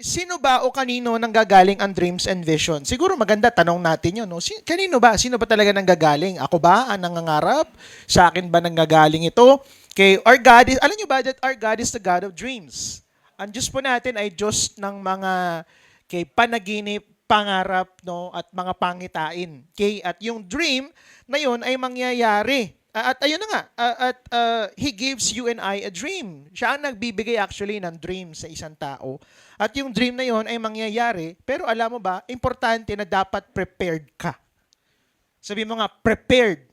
Sino ba o kanino nanggagaling ang dreams and vision? Siguro maganda tanong natin yun, no? Kanino ba? Sino ba talaga nanggagaling? Ako ba ang nangangarap? Sa akin ba nanggagaling ito? Okay, our God is, alam nyo ba that our God is the God of dreams? Ang Diyos po natin ay Diyos ng mga panaginip, pangarap, no, at mga pangitain. Okay, at yung dream na yun ay mangyayari. At ayun na nga, He gives you and I a dream. Siya ang nagbibigay actually ng dream sa isang tao. At yung dream na yun ay mangyayari, pero alam mo ba, importante na dapat prepared ka. Sabi mo nga, prepared.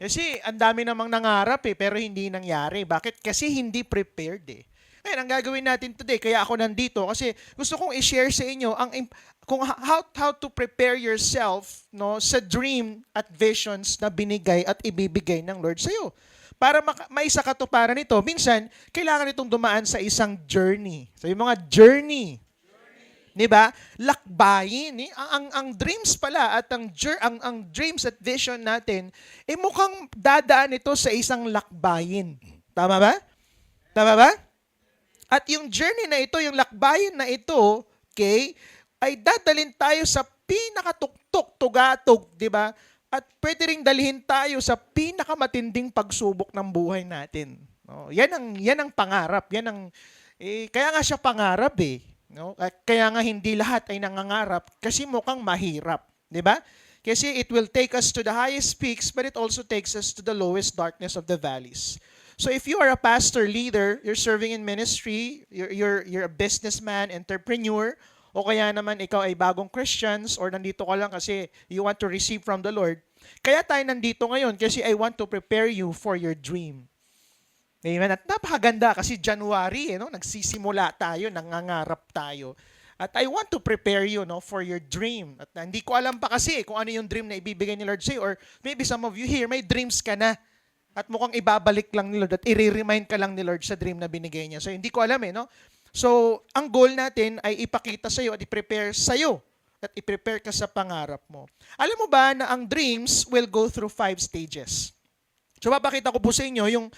Kasi ang dami namang nangarap pero hindi nangyari. Bakit? Kasi hindi prepared Ngayon, ang gagawin natin today, kaya ako nandito, kasi gusto kong i-share sa inyo kung how to prepare yourself sa dream at visions na binigay at ibibigay ng Lord sa iyo. Para maisa katuparan nito, minsan, kailangan itong dumaan sa isang journey. So, yung mga journey. Di ba? Lakbayin. Ang dreams pala at ang dreams at vision natin, mukhang dadaan ito sa isang lakbayin. Tama ba? Tama ba? At yung journey na ito, yung lakbayin na ito, okay, ay dadalhin tayo sa pinakatuktok, tugatog, di ba? At pwede ring dalhin tayo sa pinakamatinding pagsubok ng buhay natin. No? Yan ang pangarap. Kaya nga siya pangarap No? Kaya nga hindi lahat ay nangangarap kasi mukhang mahirap. Di ba? Kasi it will take us to the highest peaks, but it also takes us to the lowest darkness of the valleys. So if you are a pastor, leader, you're serving in ministry, you're a businessman, entrepreneur, o kaya naman ikaw ay bagong Christians or nandito ka lang kasi you want to receive from the Lord, kaya tayo nandito ngayon kasi I want to prepare you for your dream. Amen? At napakaganda kasi January, nagsisimula tayo, nangangarap tayo. At I want to prepare you for your dream. At hindi ko alam pa kasi kung ano yung dream na ibibigay ni Lord sa'yo, or maybe some of you here, may dreams ka na. At mukhang ibabalik lang ni Lord at i-remind ka lang ni Lord sa dream na binigay niya. So, hindi ko alam no? So, ang goal natin ay ipakita sa'yo at i-prepare sa'yo at i-prepare ka sa pangarap mo. Alam mo ba na ang dreams will go through 5 stages? So, papakita ko po sa inyo yung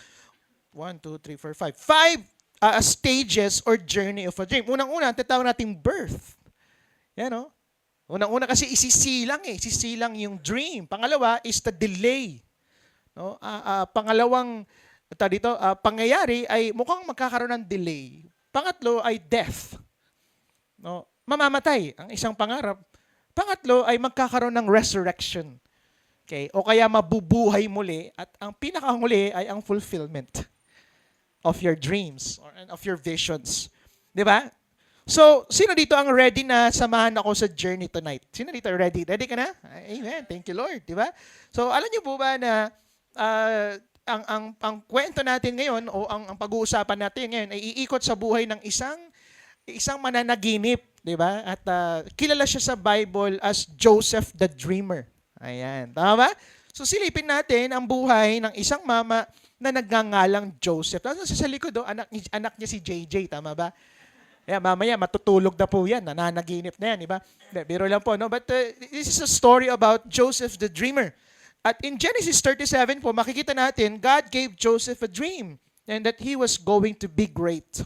1, 2, 3, 4, 5 stages or journey of a dream. Unang-una, tatawag natin birth. Yan, no? Unang-una kasi isisilang yung dream. Pangalawa is the delay. No? Pangalawang pangyayari ay mukhang magkakaroon ng delay. Pangatlo ay death. No? Mamamatay ang isang pangarap. Pangatlo ay magkakaroon ng resurrection. Okay? O kaya mabubuhay muli at ang pinakahuli ay ang fulfillment of your dreams or of your visions. 'Di ba? So, sino dito ang ready na samahan ako sa journey tonight? Sino dito ready? Ready ka na? Amen. Thank you, Lord. 'Di ba? So, alam niyo po ba na ang kwento natin ngayon o ang pag-uusapan natin ngayon ay iikot sa buhay ng isang mananaginip, 'di ba? At kilala siya sa Bible as Joseph the Dreamer. Ayan, tama ba? So silipin natin ang buhay ng isang mama na nagngangalang Joseph. Tapos sa likod anak niya si JJ, tama ba? Yeah, mamaya matutulog na po 'yan, nananaginip na 'yan, 'di ba? Biro lang po, no? But this is a story about Joseph the Dreamer. At in Genesis 37 po, makikita natin, God gave Joseph a dream and that he was going to be great.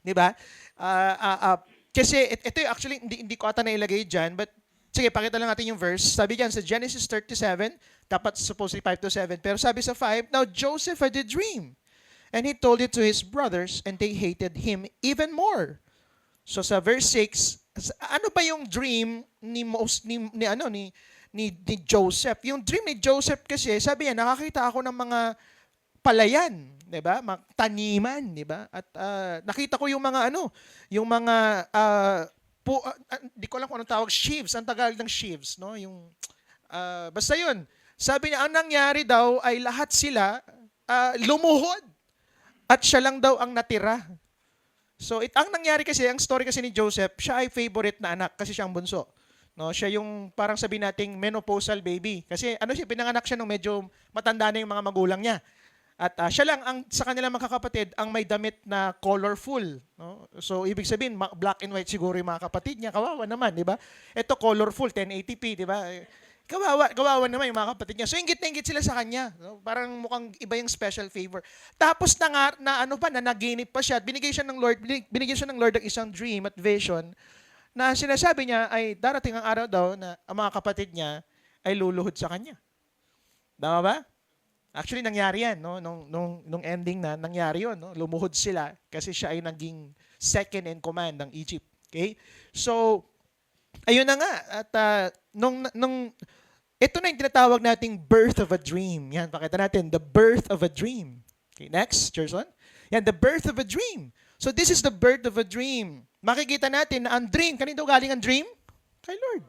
Di ba? Kasi ito actually, hindi ko ata nailagay dyan, but sige, pakita lang natin yung verse. Sabi dyan sa Genesis 37, dapat supposedly 5 to 7, pero sabi sa 5, now Joseph had a dream, and he told it to his brothers, and they hated him even more. So sa verse 6, ano ba yung dream ni Joseph? Yung dream ni Joseph kasi, sabi niya, nakakita ako ng mga palayan, 'di ba? Taniman, 'di ba? At nakita ko yung mga di ko alam kung anong tawag, sheaves, ang Tagalog ng sheaves, no? Yung basta 'yun. Sabi niya ang nangyari daw ay lahat sila lumuhod at siya lang daw ang natira. So ang nangyari kasi, ang story kasi ni Joseph, siya ay favorite na anak kasi siya ang bunso. No, siya yung parang sabi nating menopausal baby. Kasi pinanganak siya nung medyo matanda na yung mga magulang niya. At siya lang sa kanilang magkakapatid ang may damit na colorful. No? So, ibig sabihin, black and white siguro yung mga kapatid niya. Kawawa naman, di ba? Ito colorful, 1080p, di ba? Kawawa naman yung mga kapatid niya. So, inggit na inggit sila sa kanya. No? Parang mukhang iba yung special favor. Tapos na naginip pa siya at binigyan siya ng Lord ng isang dream at vision na sinasabi niya ay darating ang araw daw na ang mga kapatid niya ay luluhod sa kanya. Tama ba? Actually, nangyari yan. No? Nung ending na, nangyari yun. No? Lumuhod sila kasi siya ay naging second in command ng Egypt. Okay? So, ayun na nga. At ito na yung tinatawag nating birth of a dream. Yan, pakita natin. The birth of a dream. Okay, next, Gerson. Yan, the birth of a dream. So this is the birth of a dream. Makikita natin na ang dream, kanino galing ang dream? Kay Lord.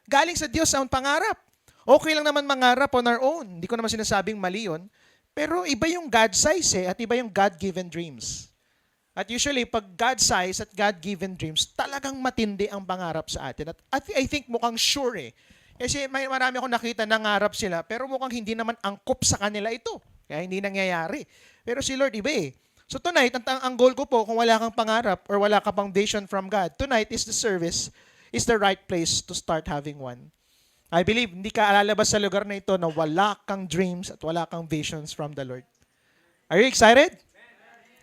Galing sa Diyos ang pangarap. Okay lang naman mangarap on our own. Hindi ko naman sinasabing mali yun. Pero iba yung God size at iba yung God-given dreams. At usually, pag God size at God-given dreams, talagang matindi ang pangarap sa atin. At I think mukhang sure Kasi may marami akong nakita nangarap sila, pero mukhang hindi naman angkop sa kanila ito. Kaya hindi nangyayari. Pero si Lord iba So tonight, ang goal ko po, kung wala kang pangarap or wala ka pang vision from God, tonight is the service, is the right place to start having one. I believe, hindi ka alalabas sa lugar na ito na wala kang dreams at wala kang visions from the Lord. Are you excited?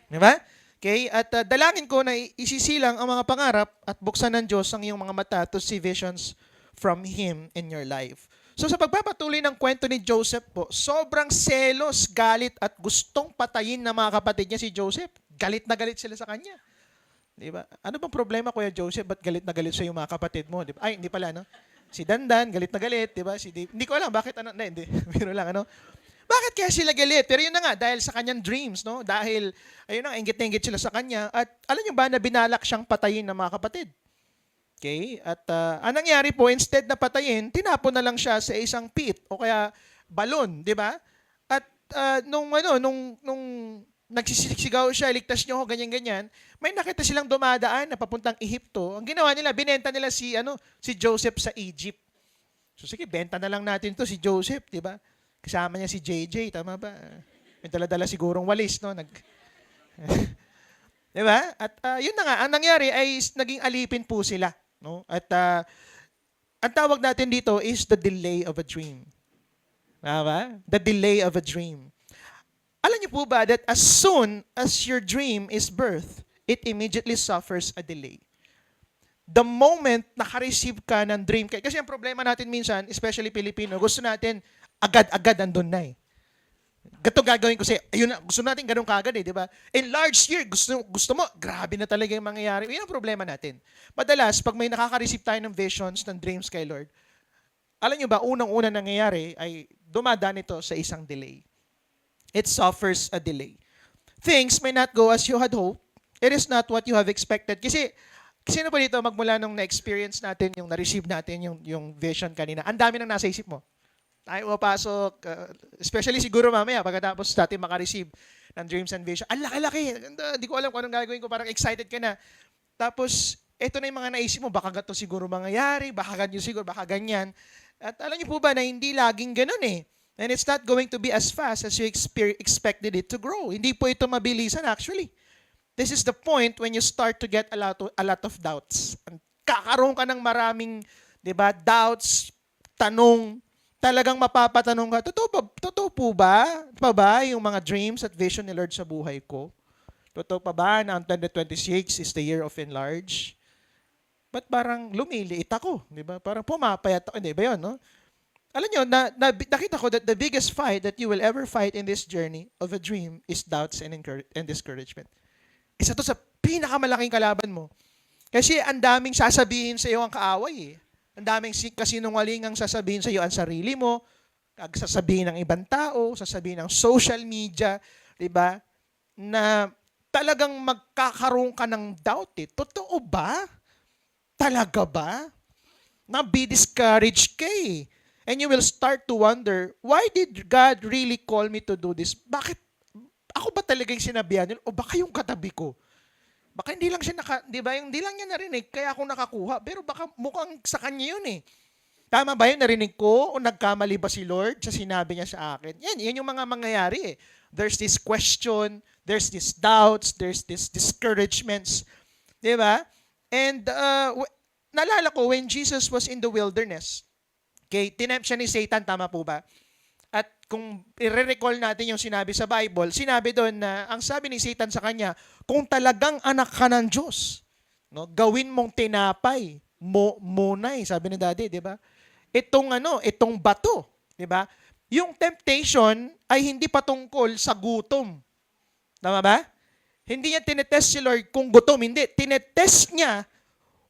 Diba? Okay? At dalangin ko na isisilang ang mga pangarap at buksan ng Diyos ang iyong mga mata to see visions from Him in your life. So sa pagpapatuloy ng kwento ni Joseph po, sobrang selos, galit at gustong patayin ng mga kapatid niya si Joseph. Galit na galit sila sa kanya. Diba? Ano bang problema, Kuya Joseph? Ba't galit na galit sa yung mga kapatid mo? Diba? Ay, hindi pala, no? Si Dandan, galit na galit, diba? Si Dave, hindi ko alam, bakit, hindi, biro lang, Bakit kaya sila galit? Pero yun na nga, dahil sa kanyang dreams, no? Dahil, ayun na, inggit na inggit sila sa kanya. At alam niyo ba na binalak siyang patayin ng mga kapatid? Okay? At ang nangyari po, instead na patayin, tinapon na lang siya sa isang pit o kaya balon, di ba? At nung nagsisigaw siya, ligtas niyo ako, ganyan-ganyan, may nakita silang dumadaan na papuntang Ehipto. Ang ginawa nila, binenta nila si Joseph sa Egypt. So sige, benta na lang natin to si Joseph, di ba? Kasama niya si JJ, tama ba? May dala-dala sigurong walis, no? Di ba? At yun na nga, ang nangyari ay naging alipin po sila. No? At ang tawag natin dito is the delay of a dream. Tama? The delay of a dream. Alam niyo po ba that as soon as your dream is birthed, it immediately suffers a delay. The moment naka-receive ka ng dream, kasi ang problema natin minsan, especially Pilipino, gusto natin agad-agad andun na Gato gagawin ko ayun na, gusto natin ganun kagad di ba? In large year, gusto mo, grabe na talaga yung mangyayari. Yun ang problema natin. Madalas, pag may nakaka-receive tayo ng visions, ng dreams kay Lord, alam nyo ba, unang-una nangyayari ay dumadaan ito sa isang delay. It suffers a delay. Things may not go as you had hoped. It is not what you have expected. Kasi, sino pa dito magmula nung na-experience natin, yung na-receive natin, yung vision kanina, ang dami nang nasa isip mo. Tayo mapasok, especially siguro mamaya pagkatapos natin makareceive ng dreams and vision. Ang laki-laki. Hindi ko alam kung anong gagawin ko. Parang excited ka na. Tapos, eto na yung mga naisip mo. Baka gato siguro mangyayari. Baka ganyan siguro. Baka ganyan. At alam niyo po ba na hindi laging ganun And it's not going to be as fast as you expected it to grow. Hindi po ito mabilisan actually. This is the point when you start to get a lot of doubts. Kakaroon ka ng maraming, doubts, tanong, talagang mapapatanong ka, totoo po ba? Yung mga dreams at vision ni Lord sa buhay ko? Totoo pa ba na ang 2026 is the year of enlarge? Ba't parang lumiliit ako? Di ba? Parang pumapayat ako. Hindi ba yun, no? Alam nyo, nakita ko that the biggest fight that you will ever fight in this journey of a dream is doubts and discouragement. Isa to sa pinakamalaking kalaban mo. Kasi ang daming sasabihin sa iyo ang kaaway Ang daming kasinungaling ang sasabihin sa iyo ang sarili mo, sasabihin ng ibang tao, sasabihin ng social media, 'di ba? Na talagang magkakaroon ka ng doubt Totoo ba? Talaga ba? Na be discouraged ka And you will start to wonder, why did God really call me to do this? Bakit? Ako ba talaga yung sinabihan yun? O baka yung katabi ko? Baka hindi lang siya di ba? Hindi lang niya narinig, kaya ako nakakuha. Pero baka mukhang sa kanya yun Tama ba yun? Narinig ko? O nagkamali ba si Lord sa sinabi niya sa akin? Yan yung mga mangyayari There's this question, there's this doubts, there's this discouragements. Di ba? And naalala ko, when Jesus was in the wilderness, Okay, tinempt siya ni Satan, tama po ba? At kung i-recall natin yung sinabi sa Bible, sinabi doon na ang sabi ni Satan sa kanya, kung talagang anak ka ng Diyos, no, gawin mong tinapay, munay, sabi ni Daddy, di ba? Itong bato, di ba? Yung temptation ay hindi patungkol sa gutom. Tama ba? Hindi niya tinetest si Lord kung gutom, hindi. Tinetest niya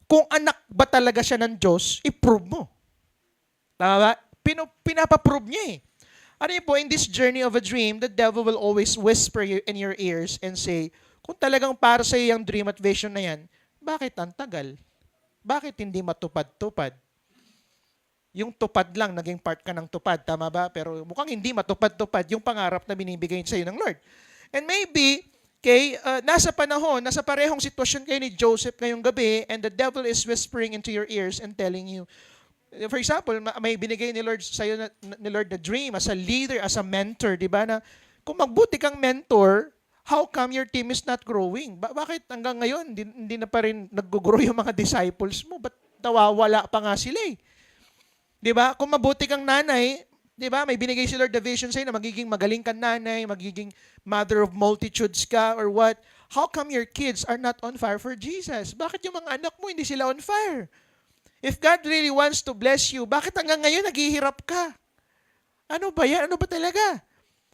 kung anak ba talaga siya ng Diyos, i-prove mo. Tama ba? Pinapaprove niya eh. Ano yun po, in this journey of a dream, the devil will always whisper in your ears and say, kung talagang para sa iyo yung dream at vision na yan, bakit ang tagal? Bakit hindi matupad-tupad? Yung tupad lang, naging part ka ng tupad, tama ba? Pero mukhang hindi matupad-tupad yung pangarap na binibigay sa iyo ng Lord. And maybe, nasa panahon, nasa parehong sitwasyon kayo ni Joseph ngayong gabi, and the devil is whispering into your ears and telling you, for example, may binigay ni Lord sa iyo ni Lord the dream as a leader, as a mentor, di ba? Na kung magbuti kang mentor, how come your team is not growing? Bakit hanggang ngayon hindi na pa rin nag-grow yung mga disciples mo? Ba't nawawala pa nga sila eh? Di ba? Kung mabuti kang nanay, di ba? May binigay si Lord the vision sa'yo na magiging magaling kang nanay, magiging mother of multitudes ka or what? How come your kids are not on fire for Jesus? Bakit yung mga anak mo hindi sila on fire? If God really wants to bless you, bakit hanggang ngayon naghihirap ka? Ano ba yan? Ano ba talaga?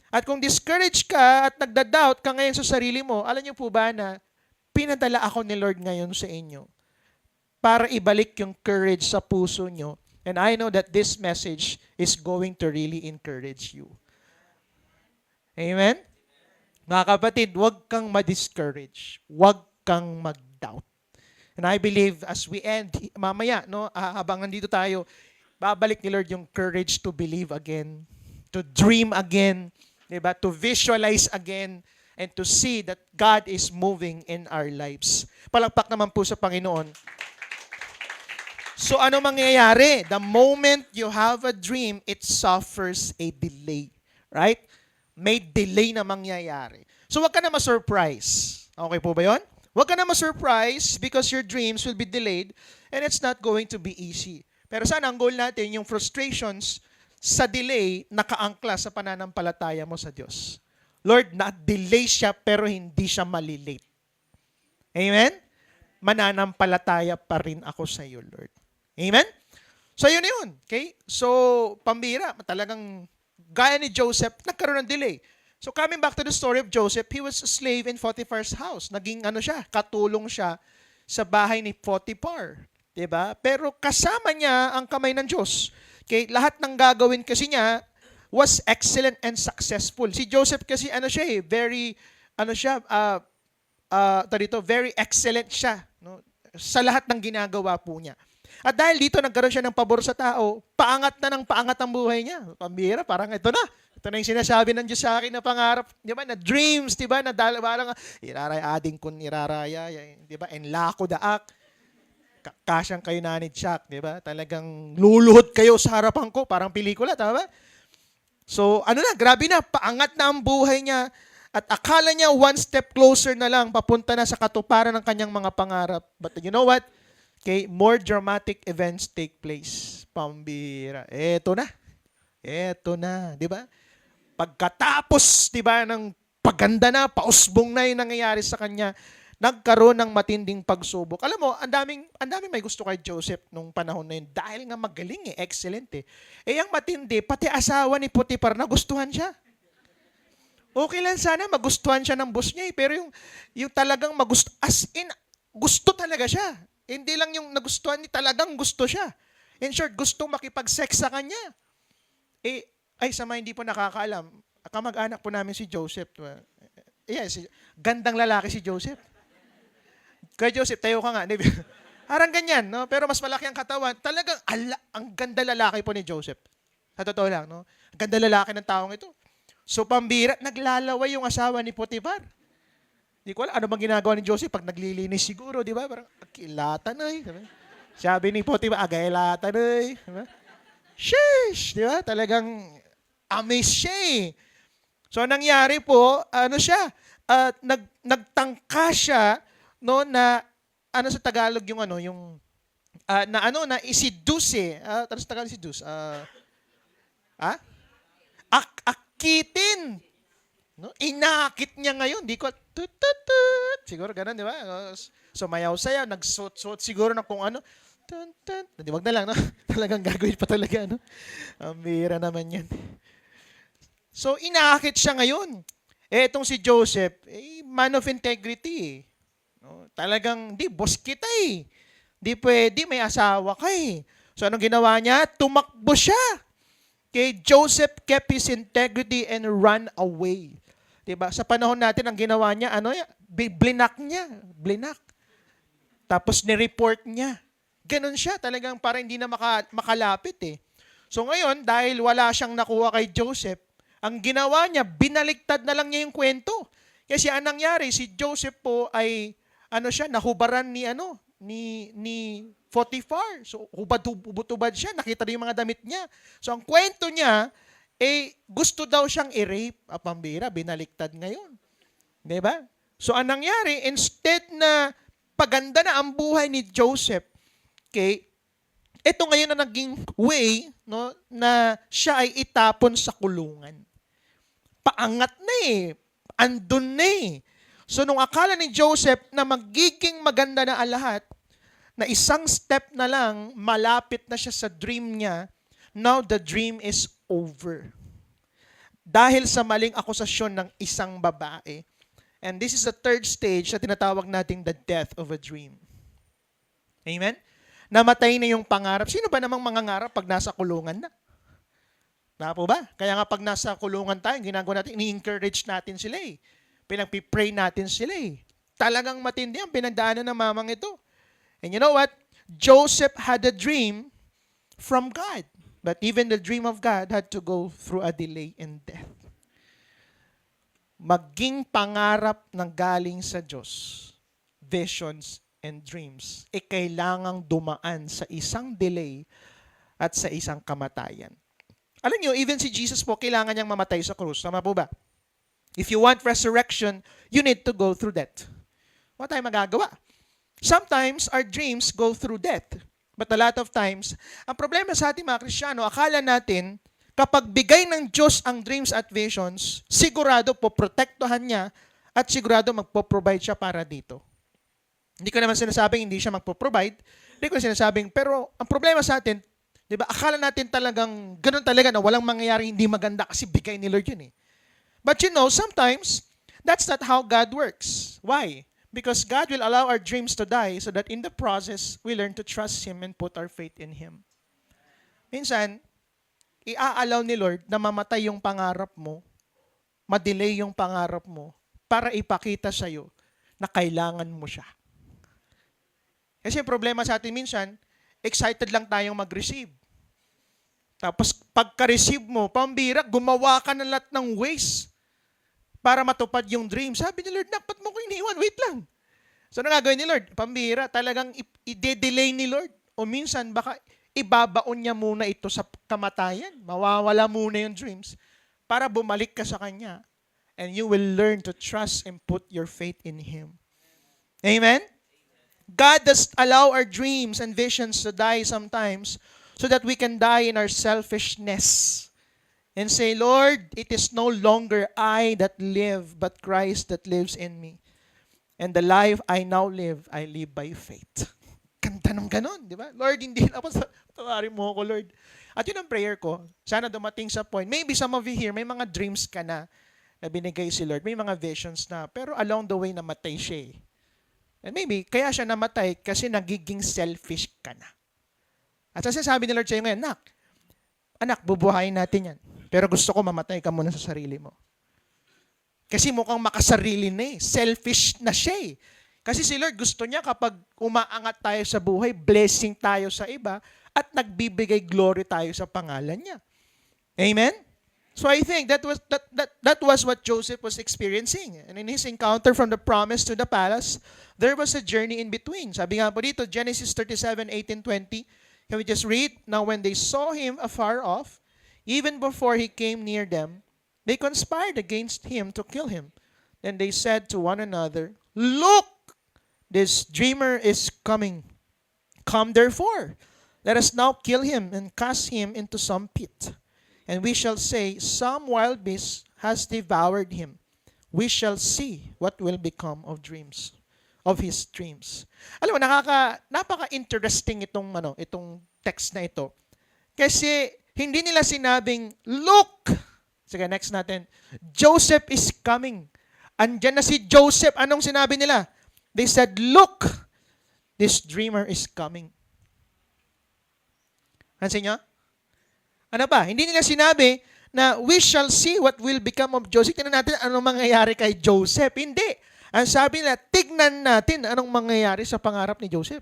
At kung discouraged ka at nagda-doubt ka ngayon sa sarili mo, alam niyo po ba na pinadala ako ni Lord ngayon sa inyo para ibalik yung courage sa puso nyo. And I know that this message is going to really encourage you. Amen? Mga kapatid, huwag kang ma-discourage. Huwag kang mag-doubt. And I believe as we end, mamaya, no, habang nandito tayo, babalik ni Lord yung courage to believe again, to dream again, diba? To visualize again, and to see that God is moving in our lives. Palakpak naman po sa Panginoon. So ano mangyayari? The moment you have a dream, it suffers a delay. Right? May delay na mangyayari. So wag ka na ma-surprise. Okay po ba yun? Wag ka na ma-surprise because your dreams will be delayed and it's not going to be easy. Pero sana ang goal natin, yung frustrations sa delay, nakaangkla sa pananampalataya mo sa Diyos. Lord, na-delay siya pero hindi siya malilate. Amen? Mananampalataya pa rin ako sa iyo, Lord. Amen? So, yun yun. Okay? So, pambira, talagang gaya ni Joseph, nagkaroon ng delay. So, coming back to the story of Joseph, he was a slave in Potiphar's house. Naging katulong siya sa bahay ni Potiphar. Diba? Pero kasama niya ang kamay ng Diyos. Okay? Lahat ng gagawin kasi niya was excellent and successful. Si Joseph kasi very very excellent siya, no? Sa lahat ng ginagawa po niya. At dahil dito nagkaroon siya ng pabor sa tao, paangat na ng paangat ang buhay niya. Pambira, parang ito na. Ito na yung sinasabi ng Diyos sa akin na pangarap, di ba? Na dreams, di ba? Na parang iraray ading kun iraraya, di ba? Enlako daak. Kasyang kayo na ni Chuck, di ba? Talagang luluhod kayo sa harapan ko, parang pelikula, tama ba? So, grabe na, paangat na ang buhay niya. At akala niya one step closer na lang, papunta na sa katuparan ng kanyang mga pangarap. But you know what? Okay, more dramatic events take place. Pambira. Eto na, di ba? Pagkatapos, di ba, ng paganda na, pausbong na yung nangyayari sa kanya, nagkaroon ng matinding pagsubok. Alam mo, ang daming may gusto kay Joseph nung panahon na yun dahil nga magaling excellent eh. Ang matindi, pati asawa ni Potiphar nagustuhan siya. Okay lang sana magustuhan siya ng boss niya eh, pero yung talagang gusto talaga siya. Hindi lang yung nagustuhan ni talagang gusto siya. In short, gustong makipag-sex sa kanya. Hindi po nakakaalam. Kamag-anak po namin si Joseph. Gandang lalaki si Joseph. Kaya Joseph, tayo ka nga. Parang ganyan, no? Pero mas malaki ang katawan. Talagang, ang ganda lalaki po ni Joseph. Sa totoo lang, no? Ang ganda lalaki ng taong ito. So, pambira, naglalaway yung asawa ni Potiphar. Di ko alam, ano bang ginagawa ni Joseph pag naglilinis siguro, di ba? Parang, kilatan eh. Diba? Sabi ni Potiphar, agaylatan eh. Diba? Sheesh! Di ba? Talagang amazed siya eh. So, nangyari po, nagtangka siya, no, na, sa Tagalog yung na isiduse. Tapos tagal seduce. Ah? Akitin. No? Inakit niya ngayon. Di ko, tut, tut, tut. Siguro ganun, di ba? Sumayaw sayaw, nagsuot-suot siguro na kung ano. Tun, tun. Di, wag na lang, no? Talagang gagawin pa talaga, no? Ang bira naman yan. So, inakit siya ngayon. Itong si Joseph, man of integrity, eh. No? Talagang, di, boss kita, eh. Di pwede, may asawa ka, eh. So, anong ginawa niya? Tumakbo siya. Okay, Joseph kept his integrity and ran away. Diba? Sa panahon natin, ang ginawa niya, blinak niya. Blinak. Tapos ni-report niya. Ganon siya. Talagang para hindi na makalapit eh. So ngayon, dahil wala siyang nakuha kay Joseph, ang ginawa niya, binaliktad na lang niya yung kwento. Kasi ang nangyari, si Joseph po ay, nahubaran ni Potiphar. So, hubad-hubad siya. Nakita rin yung mga damit niya. So, ang kwento niya, gusto daw siyang i-rape. Pambira, binaliktad ngayon. Diba? So, ang nangyari, instead na paganda na ang buhay ni Joseph, okay, ito ngayon na naging way, no, na siya ay itapon sa kulungan. Paangat na eh. Andun na eh. So, nung akala ni Joseph na magiging maganda na ang lahat, na isang step na lang, malapit na siya sa dream niya, now the dream is over. Dahil sa maling akusasyon ng isang babae. And this is the third stage na tinatawag nating the death of a dream. Amen? Namatay na yung pangarap. Sino ba namang mangangarap pag nasa kulungan na? Na po ba? Kaya nga pag nasa kulungan tayo, ginagawa natin, ini-encourage natin sila eh. Pinagpipray natin sila eh. Talagang matindi ang pinagdaanan ng mamang ito. And you know what? Joseph had a dream from God. But even the dream of God had to go through a delay in death. Maging pangarap ng galing sa Diyos, visions and dreams, kailangang dumaan sa isang delay at sa isang kamatayan. Alam niyo, even si Jesus po, kailangan niyang mamatay sa krus. Tama po ba? If you want resurrection, you need to go through that. What tayo magagawa? Sometimes, our dreams go through death. But a lot of times, ang problema sa ating mga Kristiyano, akala natin, kapag bigay ng Diyos ang dreams at visions, sigurado po protektohan niya at sigurado magpo-provide siya para dito. Hindi ko naman sinasabing hindi siya magpo-provide. Hindi ko sinasabing, pero ang problema sa atin, di ba, akala natin talagang, ganun talaga na walang mangyayari hindi maganda kasi bigay ni Lord yun eh. But you know, sometimes, that's not how God works. Why? Because God will allow our dreams to die so that in the process, we learn to trust Him and put our faith in Him. Minsan, i-allow ni Lord na mamatay yung pangarap mo, madelay yung pangarap mo, para ipakita sa'yo na kailangan mo siya. Kasi yung problema sa atin minsan, excited lang tayong mag-receive. Tapos pagka-receive mo, pambira, gumawa ka ng lahat ng ways para matupad yung dream. Sabi ni Lord, ba't mo ko iniwan? Wait lang. So, ano gagawin ni Lord? Pambira, talagang i-delay ni Lord. O minsan, baka ibabaon niya muna ito sa kamatayan. Mawawala muna yung dreams para bumalik ka sa Kanya. And you will learn to trust and put your faith in Him. Amen? God does allow our dreams and visions to die sometimes so that we can die in our selfishness. And say, Lord, it is no longer I that live, but Christ that lives in me. And the life I now live, I live by faith. Kanta ng ganon, di ba? Lord, hindi na tawarin mo ako, Lord. At yun ang prayer ko. Sana dumating sa point. Maybe some of you here, may mga dreams ka na binigay si Lord. May mga visions na. Pero along the way, namatay siya eh. And maybe, kaya siya namatay kasi nagiging selfish ka na. At sabi ni Lord sa'yo ngayon, anak, bubuhayin natin yan. Pero gusto ko mamatay ka muna sa sarili mo. Kasi mukhang makasarili na eh. Selfish na siya eh. Kasi si Lord gusto niya kapag umaangat tayo sa buhay, blessing tayo sa iba, at nagbibigay glory tayo sa pangalan niya. Amen? So I think that was what Joseph was experiencing. And in his encounter from the promise to the palace, there was a journey in between. Sabi nga po dito, Genesis 37:18-20. Can we just read? Now when they saw him afar off, even before he came near them, they conspired against him to kill him. Then they said to one another, Look, this dreamer is coming. Come therefore, let us now kill him and cast him into some pit. And we shall say, some wild beast has devoured him. We shall see what will become of his dreams. Alam mo, napaka-interesting itong text na ito. Kasi hindi nila sinabing, look! Sige, next natin. Joseph is coming. Andyan na si Joseph. Anong sinabi nila? They said, look! This dreamer is coming. Hansin nyo? Ano ba? Hindi nila sinabi na we shall see what will become of Joseph. Tingnan natin anong mangyayari kay Joseph. Hindi. Ang sabi nila, tignan natin anong mangyayari sa pangarap ni Joseph.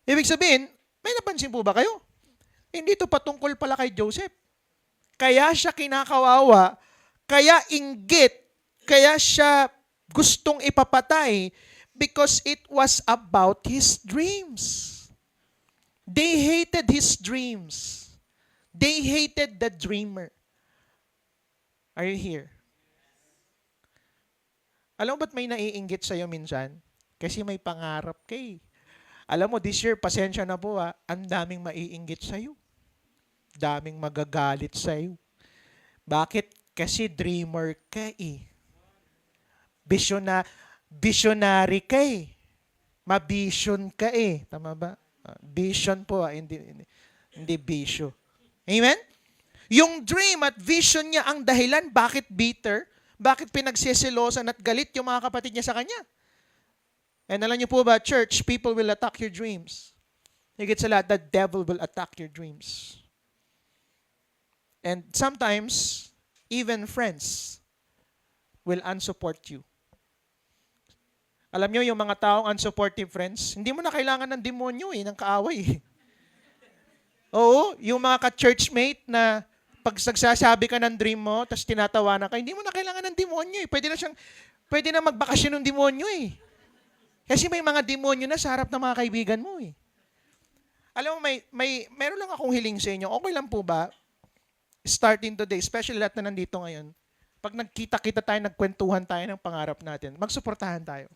Ibig sabihin, may napansin po ba kayo? Hindi ito patungkol pala kay Joseph. Kaya siya kinakawawa, kaya inggit, kaya siya gustong ipapatay because it was about his dreams. They hated his dreams. They hated the dreamer. Are you here? Alam mo ba't may naiinggit sa'yo minsan? Kasi may pangarap ka eh. Alam mo, this year, pasensya na po ang daming maiinggit sa'yo. Daming magagalit sa'yo. Bakit? Kasi dreamer ka eh. Visionary ka eh. Mabision ka eh. Tama ba? Vision po, hindi bisyo. Amen? Yung dream at vision niya ang dahilan bakit bitter, bakit pinagsisilosan at galit yung mga kapatid niya sa kanya. And alam niyo po ba, church, people will attack your dreams. Higit sa lahat, the devil will attack your dreams. And sometimes, even friends will unsupport you. Alam niyo, yung mga taong unsupportive friends, hindi mo na kailangan ng demonyo ng kaaway. Oo, yung mga ka-churchmate na pag sagsasabi ka ng dream mo, tapos tinatawanan ka, hindi mo na kailangan ng demonyo eh. Pwede na magbakasyon ng demonyo eh. Kasi may mga demonyo na sa harap ng mga kaibigan mo eh. Alam mo, meron lang akong hiling sa inyo. Okay lang po ba, starting today, especially lahat na nandito ngayon, pag nagkita-kita tayo, nagkwentuhan tayo ng pangarap natin, magsuportahan tayo.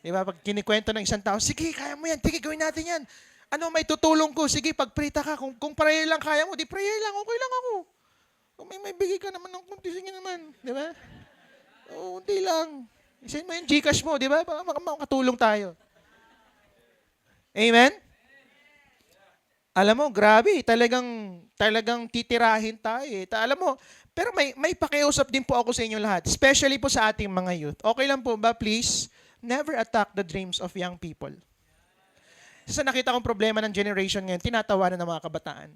Diba? Pag kinikwento ng isang tao, sige, kaya mo yan, sige, gawin natin yan. Ano, may tutulong ko, sige, pag-prita ka, kung prayer lang kaya mo, di prayer lang, okay lang ako. Kung may bigay ka naman ng kunti, sige naman. Di ba? Oo, hindi lang. Isayin mo yung Gcash mo, di ba? Makatulong tayo. Amen? Alam mo, grabe, talagang titirahin tayo eh. Alam mo, pero may pakiusap din po ako sa inyo lahat, especially po sa ating mga youth. Okay lang po ba, please? Never attack the dreams of young people. Sa nakita kong problema ng generation ngayon, tinatawanan ng mga kabataan.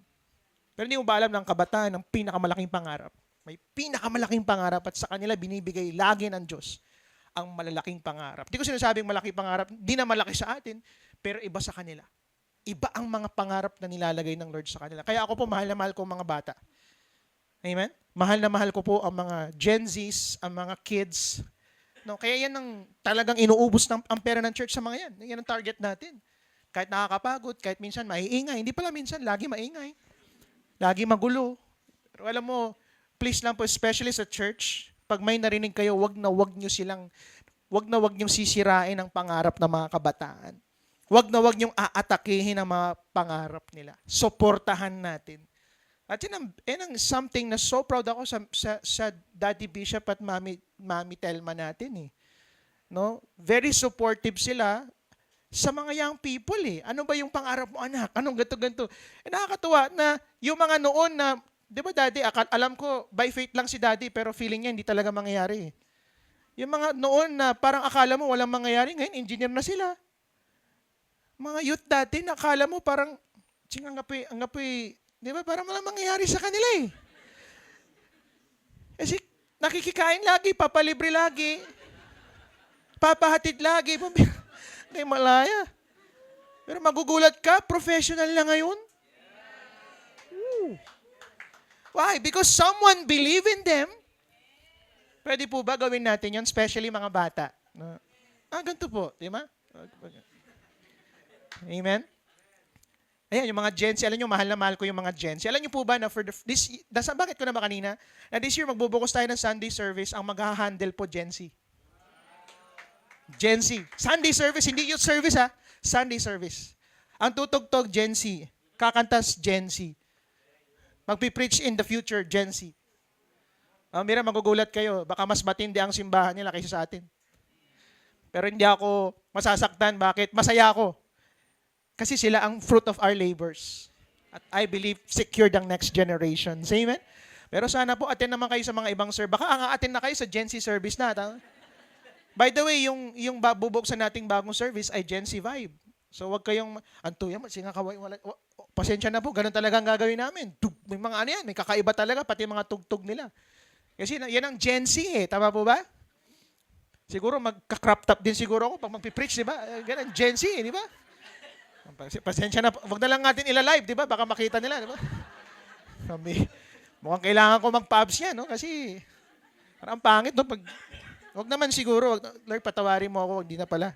Pero hindi mo ba alam ng kabataan ng pinakamalaking pangarap? May pinakamalaking pangarap at sa kanila binibigay lagi ng Diyos ang malalaking pangarap. Hindi ko sinasabing malaki pangarap, di na malaki sa atin, pero iba sa kanila. Iba ang mga pangarap na nilalagay ng Lord sa kanila. Kaya ako po, mahal na mahal ko ang mga bata. Amen? Mahal na mahal ko po ang mga Gen Zs, ang mga kids. No, kaya yan ang talagang inuubos ang pera ng church sa mga yan. Yan ang target natin. Kahit nakakapagod, kahit minsan maiingay. Hindi pala minsan, lagi maingay. Lagi magulo. Pero alam mo, please lang po, especially sa church, pag may narinig kayo, wag na wag nyo sisirain ang pangarap ng mga kabataan. Wag na wag nyo aatakihin ang mga pangarap nila. Suportahan natin. At yun ang something na so proud ako sa Daddy Bishop at Mami Telma natin eh. No? Very supportive sila sa mga young people eh. Ano ba yung pangarap mo, anak? Anong ganto-ganto? Nakakatuwa na yung mga noon na, di ba Daddy, alam ko by faith lang si Daddy pero feeling niya hindi talaga mangyayari eh. Yung mga noon na parang akala mo walang mangyayari, ngayon engineer na sila. Mga youth dati, nakala mo parang, anggapoy, di ba? Parang walang mangyayari sa kanila eh. Kasi nakikikain lagi, papalibre lagi, papahatid lagi, hindi malaya. Pero magugulat ka, professional na ngayon. Ooh. Why? Because someone believe in them. Pwede po ba gawin natin yun, especially mga bata? Ganito po, di ba? Amen? Ayan, yung mga Gen Z, alam nyo, mahal na mahal ko yung mga Gen Z. Alam nyo po ba na bakit ko na ba kanina? Na this year, magbubukas tayo ng Sunday service, ang mag-handle po Gen Z. Gen Z. Sunday service, hindi youth service ha. Sunday service. Ang tutugtog, Gen Z. Kakantas, Gen Z. Magpipreach in the future, Gen Z. Mira, magugulat kayo. Baka mas matindi ang simbahan nila kaysa sa atin. Pero hindi ako masasaktan. Bakit? Masaya ako. Kasi sila ang fruit of our labors. At I believe secured ang next generation. Amen? Pero sana po attend naman kayo sa mga ibang service. Baka attend na kayo sa Gen Z service na. Tama? By the way, yung bubuksan nating bagong service ay Gen Z Vibe. So wag kayong, antuya mo, singa kaway, pasensya na po, ganun talaga ang gagawin namin. May mga ano yan, may kakaiba talaga, pati mga tugtog nila. Kasi yan ang Gen Z eh, tama po ba? Siguro magka-crop top din siguro ako pag magpipreach, di ba? Ganun, Gen Z eh, di ba? Pasensya na, wag na lang natin ila-live, di ba? Baka makita nila, di ba? Mukhang kailangan ko magpa-abs yan, no? Kasi parang pangit, no? Wag naman siguro, Lord, patawarin mo ako, hindi na pala.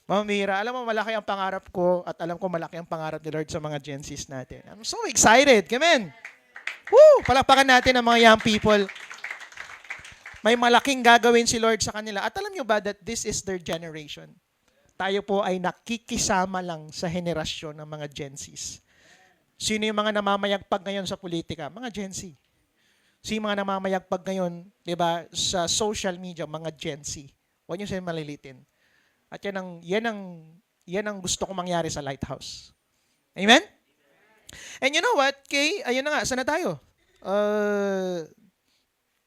Mamira, alam mo, malaki ang pangarap ko at alam ko malaki ang pangarap ni Lord sa mga Gen Zs natin. I'm so excited. Amen. Woo! Palakpakan natin ang mga young people. May malaking gagawin si Lord sa kanila. At alam nyo ba that this is their generation? Tayo po ay nakikisama lang sa henerasyon ng mga Gen Zs. Sino yung mga namamayagpag ngayon sa politika? Mga Gen Z. Sino yung mga namamayagpag ngayon, di ba, sa social media? Mga Gen Z. Huwag nyo sila malilitin. At yan ang gusto ko mangyari sa Lighthouse. Amen? And you know what, Kay? Ayun na nga, sana tayo?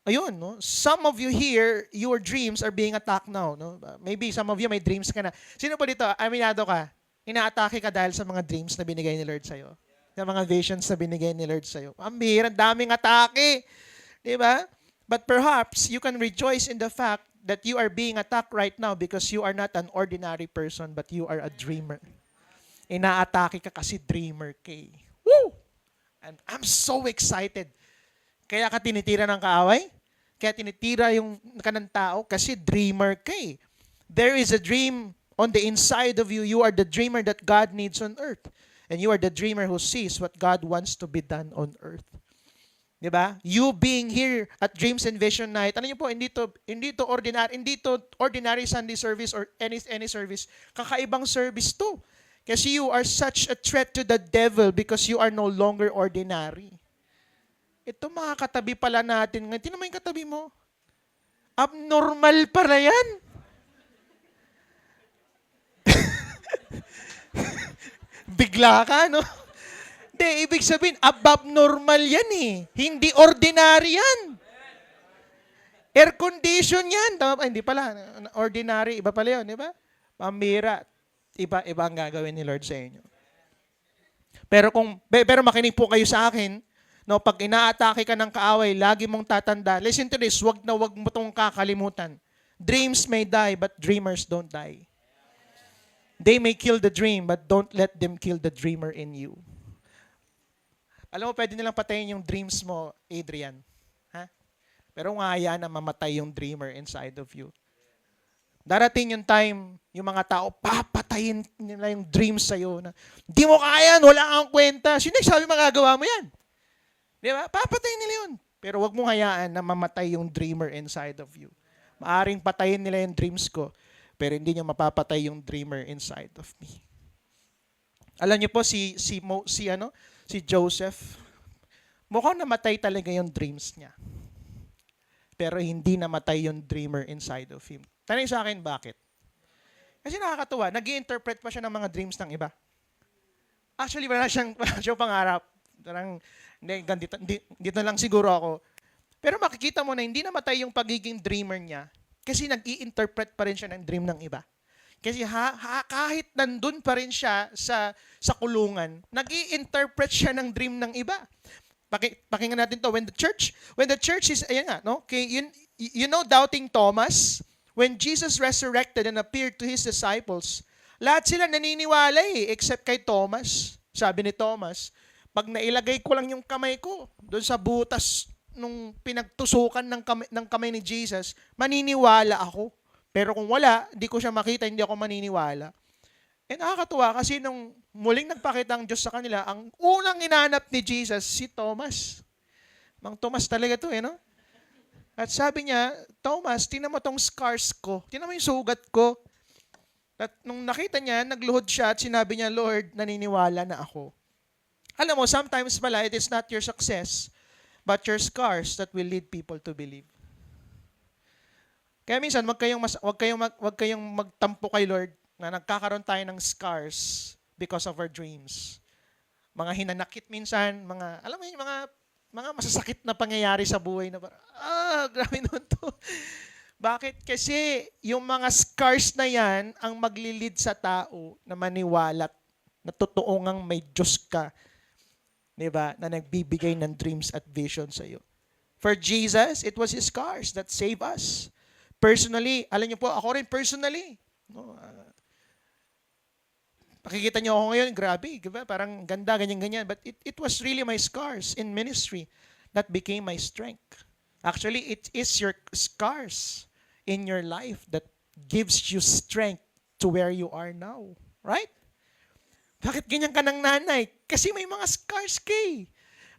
Ayun, no? Some of you here, your dreams are being attacked now. No? Maybe some of you may dreams ka na. Sino po dito, aminado ka, inaatake ka dahil sa mga dreams na binigay ni Lord sa'yo? Sa mga visions na binigay ni Lord sa'yo. Ang bihira, daming atake. Di ba? But perhaps you can rejoice in the fact that you are being attacked right now because you are not an ordinary person, but you are a dreamer. Inaatake ka kasi dreamer, Kay. Woo! And I'm so excited. Kaya ka tinitira ng kaaway? Kaya tinitira yung kanang tao kasi dreamer, Kay. There is a dream on the inside of you. You are the dreamer that God needs on earth. And you are the dreamer who sees what God wants to be done on earth. Diba? You being here at Dreams and Vision Night, ano niyo po, hindi to ordinary Sunday service or any service. Kakaibang service to. Kasi you are such a threat to the devil because you are no longer ordinary. Ito mga katabi pala natin. Tingnan mo yung katabi mo. Abnormal pala yan. Bigla ka, no? Hindi, ibig sabihin, abnormal yan eh. Hindi ordinary yan. Air condition yan. Tama ba? Hindi pala. Ordinary, iba pala yun, di ba? Pambira. Iba ang gagawin ni Lord sa inyo. Pero makinig po kayo sa akin, no, pag inaatake ka ng kaaway, lagi mong tatanda, listen to this, wag mo tong kakalimutan. Dreams may die, but dreamers don't die. They may kill the dream, but don't let them kill the dreamer in you. Alam mo, pwede nilang patayin yung dreams mo, Adrian. Ha? Pero ngaya na mamatay yung dreamer inside of you. Darating yung time, yung mga tao, papatayin nila yung dreams sa'yo. Na, di mo kaya, wala kang kwenta. Sino sabi magagawa mo yan? Di ba? Papatayin nila yun. Pero wag mo hayaan na mamatay yung dreamer inside of you. Maaring patayin nila yung dreams ko, pero hindi niya mapapatay yung dreamer inside of me. Alam niyo po, si Joseph, mukhang namatay talaga yung dreams niya. Pero hindi namatay yung dreamer inside of him. Tanong sa akin, bakit? Kasi nakakatuwa, nag-i-interpret pa siya ng mga dreams ng iba. Actually, wala siyang pangarap. Parang, dito lang siguro ako. Pero makikita mo na hindi namatay yung pagiging dreamer niya kasi nag-i-interpret pa rin siya ng dream ng iba. Kasi kahit nandun pa rin siya sa kulungan, nag-i-interpret siya ng dream ng iba. Pakinggan natin to. When the church is, ayan nga, no? Okay, you know doubting Thomas? When Jesus resurrected and appeared to his disciples, lahat sila naniniwala except kay Thomas. Sabi ni Thomas, pag nailagay ko lang yung kamay ko doon sa butas nung pinagtusukan ng kamay ni Jesus, maniniwala ako. Pero kung wala, hindi ko siya makita, hindi ako maniniwala. Nakakatuwa kasi nung muling nagpakita ang Diyos sa kanila, ang unang hinanap ni Jesus, si Thomas. Mang Thomas talaga to, no? At sabi niya, Thomas, tingnan mo tong scars ko. Tingnan mo yung sugat ko. At nung nakita niya, nagluhod siya at sinabi niya, Lord, naniniwala na ako. Alam mo, sometimes pala, it is not your success, but your scars that will lead people to believe. Kaya minsan, wag kayong magtampo kay Lord na nagkakaroon tayo ng scars because of our dreams. Mga hinanakit minsan, alam mo yun, mga masasakit na pangyayari sa buhay na parang, grabe nun to. Bakit? Kasi yung mga scars na yan ang maglilid sa tao na maniwala na totoo ngang may Diyos ka, di ba, na nagbibigay ng dreams at visions sa iyo. For Jesus, it was His scars that saved us. Personally, alam niyo po, ako rin personally. No, nakikita niyo ako ngayon, grabe, diba? Parang ganda, ganyan-ganyan. But it was really my scars in ministry that became my strength. Actually, it is your scars in your life that gives you strength to where you are now. Right? Bakit ganyan ka ng nanay? Kasi may mga scars ka eh.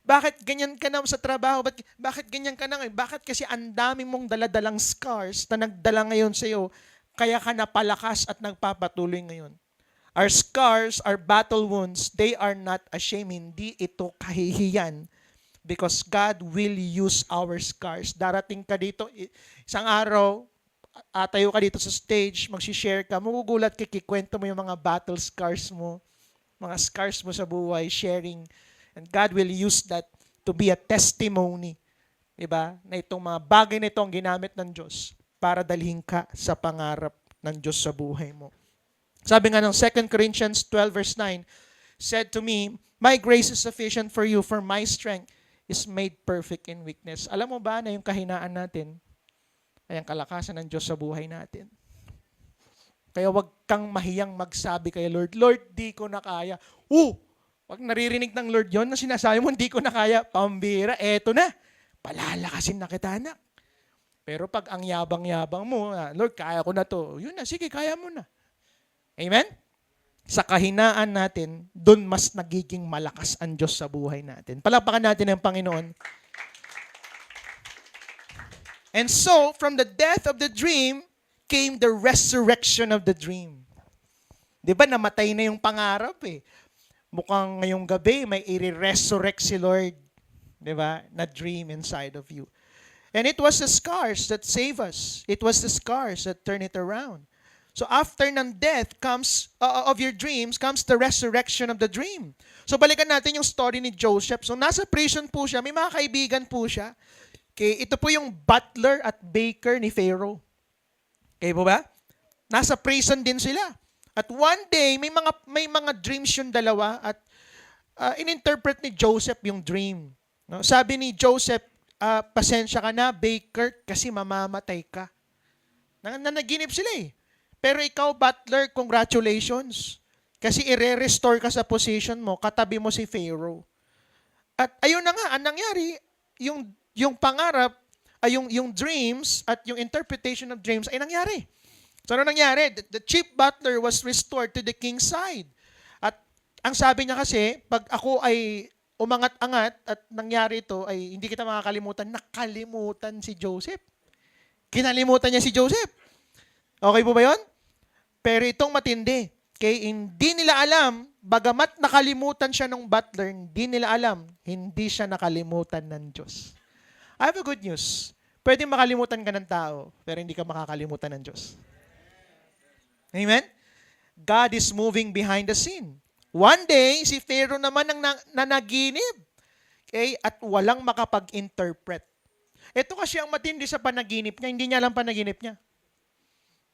Bakit ganyan ka na sa trabaho? Bakit ganyan ka na ngayon? Bakit kasi ang dami mong daladalang scars na nagdala ngayon sa iyo, kaya ka napalakas at nagpapatuloy ngayon. Our scars, our battle wounds, they are not a shame. Hindi ito kahihiyan. Because God will use our scars. Darating ka dito, isang araw, atayo ka dito sa stage, magsishare ka, magugulat, kikikwento mo yung mga battle scars mo, mga scars mo sa buhay, sharing. And God will use that to be a testimony. Diba? Na itong mga bagay na ito ang ginamit ng Diyos para dalhin ka sa pangarap ng Diyos sa buhay mo. Sabi nga ng 2 Corinthians 12 verse 9, said to me, my grace is sufficient for you, for my strength is made perfect in weakness. Alam mo ba na yung kahinaan natin ay ang kalakasan ng Diyos sa buhay natin? Kaya wag kang mahiyang magsabi kay Lord, Lord, di ko na kaya. Wag naririnig ng Lord yon na sinasabi mo, di ko na kaya. Pambira, eto na. Palalakasin na kita, anak. Pero pag ang yabang-yabang mo, Lord, kaya ko na to. Yun na, sige, kaya mo na. Amen? Sa kahinaan natin, dun mas nagiging malakas ang Diyos sa buhay natin. Palakpakan natin ang Panginoon. And so, from the death of the dream, came the resurrection of the dream. Di ba, namatay na yung pangarap eh. Mukhang ngayong gabi, may i-resurrect si Lord. Di ba? Na dream inside of you. And it was the scars that save us. It was the scars that turn it around. So after ng death comes, of your dreams, comes the resurrection of the dream. So balikan natin yung story ni Joseph. So nasa prison po siya, may mga kaibigan po siya. Okay, ito po yung butler at baker ni Pharaoh. Okay po ba? Nasa prison din sila. At one day, may mga dreams yung dalawa at in-interpret ni Joseph yung dream. No? Sabi ni Joseph, pasensya ka na, baker, kasi mamamatay ka. Nanaginip sila eh. Pero ikaw, butler, congratulations. Kasi i-restore ka sa position mo, katabi mo si Pharaoh. At ayun na nga, ang nangyari, yung pangarap, yung dreams at yung interpretation of dreams ay nangyari. So ano nangyari? The chief butler was restored to the king's side. At ang sabi niya kasi, pag ako ay umangat-angat at nangyari ito, ay hindi kita makakalimutan, nakalimutan si Joseph. Kinalimutan niya si Joseph. Okay po ba yun? Pero itong matindi, okay, hindi nila alam, bagamat nakalimutan siya ng butler, hindi nila alam, hindi siya nakalimutan ng Diyos. I have a good news. Pwede makalimutan ka ng tao, pero hindi ka makakalimutan ng Diyos. Amen? God is moving behind the scene. One day, si Pharaoh naman ang nanaginip. Okay? At walang makapag-interpret. Ito kasi ang matindi sa panaginip niya, hindi niya alam panaginip niya.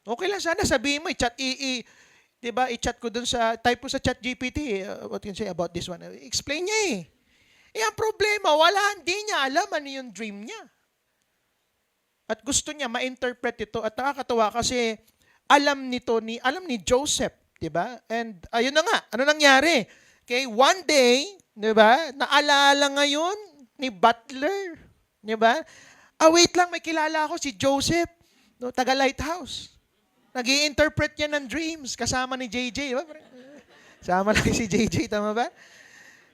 Okay lang sana sabihin mo, diba, i-chat ko dun type ko sa chat GPT, what can you say about this one? Explain niya eh. Ang problema, hindi niya alam ano yung dream niya. At gusto niya ma-interpret ito at nakakatawa kasi alam ni Joseph, diba? And ayun na nga, ano nangyari? Okay, one day, diba, naalala ngayon ni butler, diba? Wait lang, may kilala ako si Joseph, no, taga Lighthouse. Nag-i-interpret niya ng dreams kasama ni JJ. Diba? Sama lang si JJ, tama ba?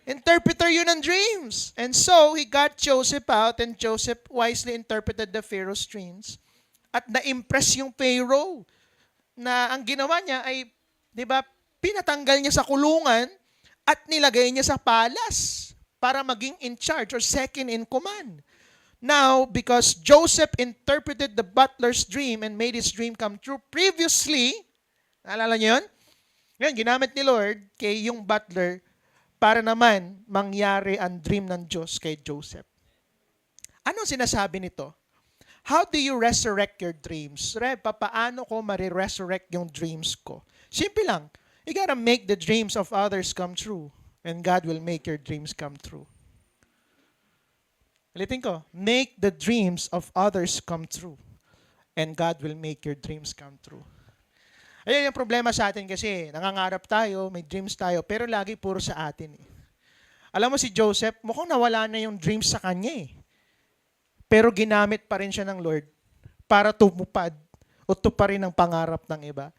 Interpreter yun ng dreams. And so, he got Joseph out and Joseph wisely interpreted the Pharaoh's dreams. At na-impress yung Pharaoh na ang ginawa niya ay, di ba, pinatanggal niya sa kulungan at nilagay niya sa palace para maging in charge or second in command. Now, because Joseph interpreted the butler's dream and made his dream come true previously, naalala niyo yun? Ngayon, ginamit ni Lord kay yung butler para naman mangyari ang dream ng Diyos kay Joseph. Anong sinasabi nito? How do you resurrect your dreams? Paano ko mariresurrect yung dreams ko? Simple lang. You gotta make the dreams of others come true and God will make your dreams come true. Ulitin ko, make the dreams of others come true and God will make your dreams come true. Ayun yung problema sa atin kasi nangangarap tayo, may dreams tayo, pero lagi puro sa atin. Alam mo si Joseph, mukhang nawala na yung dreams sa kanya eh. Pero ginamit pa rin siya ng Lord para tumupad o tuparin ang pangarap ng iba.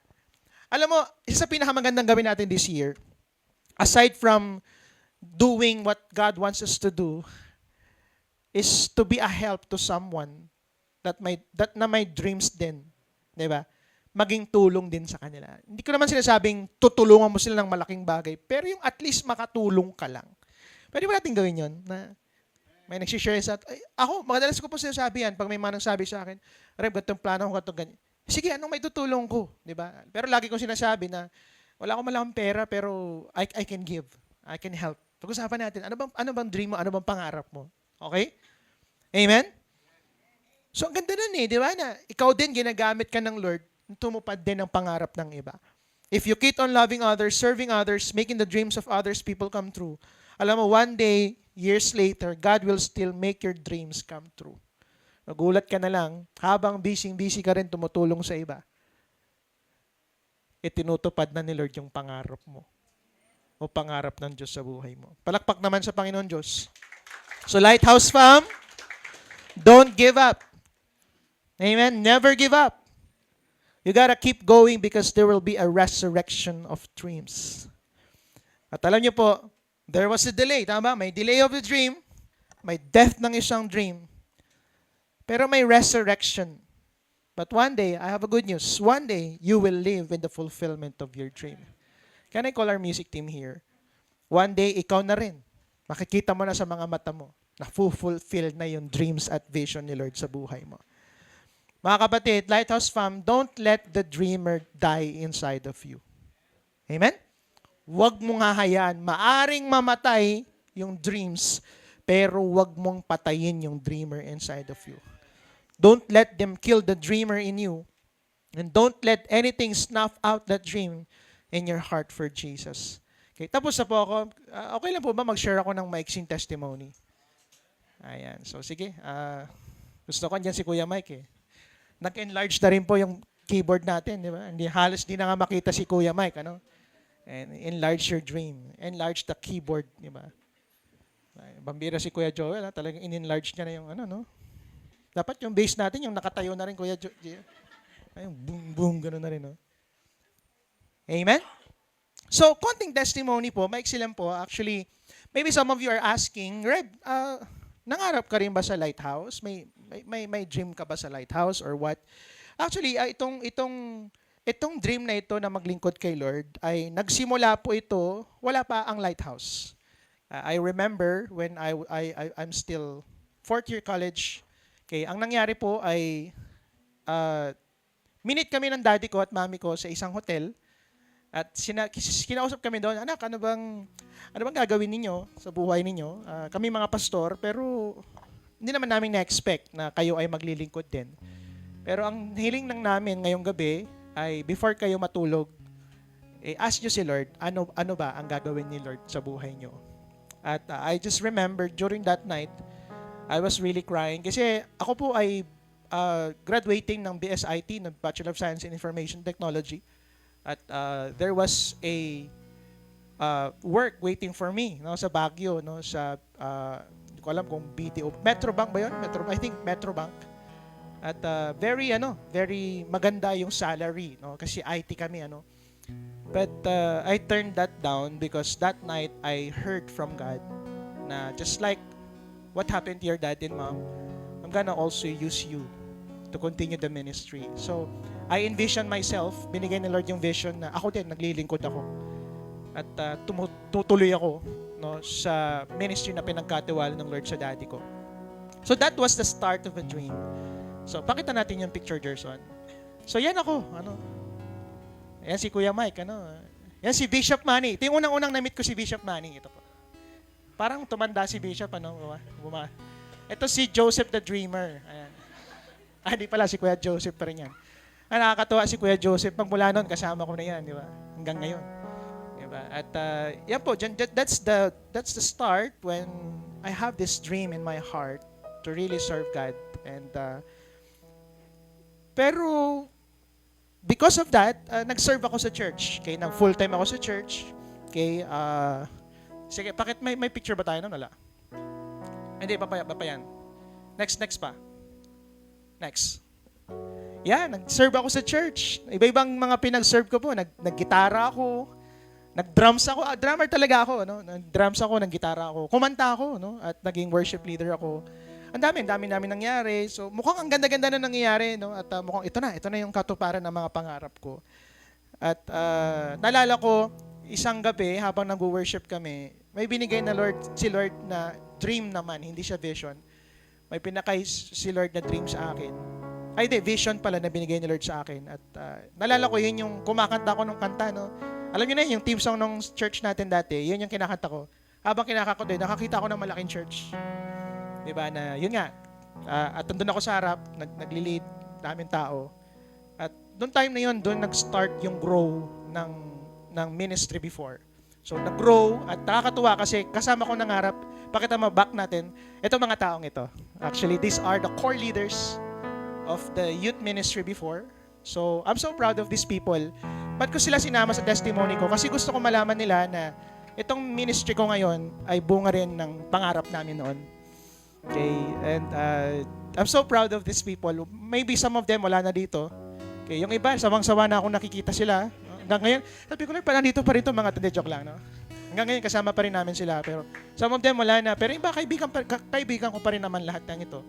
Alam mo, isa sa pinakamagandang gawin natin this year, aside from doing what God wants us to do, is to be a help to someone that may dreams din. Diba? Maging tulong din sa kanila. Hindi ko naman sinasabing tutulungan mo sila ng malaking bagay, pero yung at least makatulong ka lang. Pwede ba natin gawin yun? Na may nagsishare sa ako, madalas ko po sinasabi yan pag may manang sabi sa akin, Reb, ganitong plano ko, ganitong ganyan. Sige, anong may tutulong ko? Diba? Pero lagi kong sinasabi na wala akong malaking pera, pero I can give. I can help. Pag-usapan natin, ano bang dream mo? Ano bang pangarap mo? Okay? Amen? So, ang ganda nun eh, di ba? Na ikaw din, ginagamit ka ng Lord, tumupad din ang pangarap ng iba. If you keep on loving others, serving others, making the dreams of others people come true, alam mo, one day, years later, God will still make your dreams come true. Nagulat ka na lang, habang busy ka rin tumutulong sa iba, itinutupad na ni Lord yung pangarap mo o pangarap ng Diyos sa buhay mo. Palakpak naman sa Panginoon Diyos. So, Lighthouse fam, don't give up. Amen? Never give up. You gotta keep going because there will be a resurrection of dreams. At alam niyo po, there was a delay. Tama? May delay of the dream. May death ng isang dream. Pero may resurrection. But one day, I have a good news. One day, you will live in the fulfillment of your dream. Can I call our music team here? One day, ikaw na rin. Makikita mo na sa mga mata mo na fulfill na yung dreams at vision ni Lord sa buhay mo. Mga kapatid, Lighthouse fam, don't let the dreamer die inside of you. Amen? Huwag mong hahayaan. Maaring mamatay yung dreams, pero huwag mong patayin yung dreamer inside of you. Don't let them kill the dreamer in you. And don't let anything snuff out that dream in your heart for Jesus. Okay, tapos na po ako. Okay lang po ba mag-share ako ng maiksing testimony? Ayan. So, sige. Gusto ko andyan si Kuya Mike eh. Nag-enlarge na rin po yung keyboard natin, di ba? Halos di na nga makita si Kuya Mike, ano? And enlarge your dream. Enlarge the keyboard, di ba? Bambira si Kuya Joel, ha? Talagang in-enlarge niya na yung ano, no? Dapat yung bass natin, yung nakatayo na rin, Kuya Joel. Ay, yung boom, boom, gano'n na rin, no? Amen? So, konting testimony po, maiksi lang po. Actually, maybe some of you are asking, Reb, nangarap ka rin ba sa Lighthouse? May dream ka ba sa Lighthouse or what? Actually, itong dream na ito na maglingkod kay Lord ay nagsimula po ito, wala pa ang Lighthouse. I remember when I'm still fourth year college. Okay, ang nangyari po ay minute kami ng daddy ko at mami ko sa isang hotel at kinausap kami doon, anak, ano bang gagawin ninyo sa buhay ninyo? Kami mga pastor, pero hindi naman namin na-expect na kayo ay maglilingkod din. Pero ang hiling ng namin ngayong gabi ay before kayo matulog, ask nyo si Lord, ano ba ang gagawin ni Lord sa buhay nyo? At I just remember during that night, I was really crying kasi ako po ay graduating ng BSIT, ng Bachelor of Science in Information Technology. At there was a work waiting for me, no, sa Baguio, no, sa hindi ko alam kung BTO, Metrobank ba 'yon? I think Metrobank. At very maganda yung salary, no, kasi IT kami, ano. But I turned that down because that night I heard from God na just like what happened to your dad and mom, I'm gonna also use you to continue the ministry. So, I envision myself, binigay ni Lord yung vision na ako din, naglilingkod ako. At tutuloy ako no, sa ministry na pinagkatiwala ng Lord sa daddy ko. So, that was the start of a dream. So, pakita natin yung picture, Gerson. So, yan ako. Yan si Kuya Mike. Yan si Bishop Manny. Ito yung unang-unang na-meet ko si Bishop Manny. Ito po. Parang tumanda si Bishop. Ito si Joseph the Dreamer. Ayan. Hindi pala, si Kuya Joseph pa rin yan. Nakakatawa si Kuya Joseph. Pagmula noon, kasama ko na yan, di ba? Hanggang ngayon. Di ba? At yan po, that's the start when I have this dream in my heart to really serve God. And pero because of that, nag-serve ako sa church. Okay, full-time ako sa church. Okay, sige, bakit may picture ba tayo nun? Wala. Hindi, pa yan. Next pa. Next. Yeah, nag-serve ako sa church. Iba-ibang mga pinag-serve ko po. Nag-gitara ako. Nag-drums ako. Drummer talaga ako. No? Nag-drums ako, nag-gitara ako. Kumanta ako. No? At naging worship leader ako. Ang dami namin nangyari. So, mukhang ang ganda-ganda na nangyayari. No? At mukhang ito na yung katuparan ng mga pangarap ko. At naalala ko, isang gabi, habang nag-worship kami, may binigay na si Lord na dream naman, hindi siya vision. May pinakay si Lord na dream sa akin. Ay, vision pala na binigay ni Lord sa akin. At naalala ko, yun yung kumakanta ko nung kanta, no? Alam niyo na yung team song ng church natin dati, yun yung kinakanta ko. Habang kinakanta ko din, nakakita ko ng malaking church. Diba, na yun nga. At nandun ako sa harap, nagli-lead, daming tao. At doon time na yun, doon nag-start yung grow ng ministry before. So, nag-grow at nakakatuwa kasi kasama ko nangarap. Pakita mo back natin, ito mga taong ito. Actually, these are the core leaders of the youth ministry before. So, I'm so proud of these people. Ba't ko sila sinama sa testimony ko? Kasi gusto ko malaman nila na itong ministry ko ngayon ay bunga rin ng pangarap namin noon. Okay, and I'm so proud of these people. Maybe some of them wala na dito. Okay, yung iba, sawang-sawa na akong nakikita sila. Hanggang ngayon, sabi ko, pa nandito pa rin ito, mga joke lang, no? Hanggang ngayon, kasama pa rin namin sila. Pero some of them wala na. Pero iba, kaibigan ko pa rin naman lahat ng ito.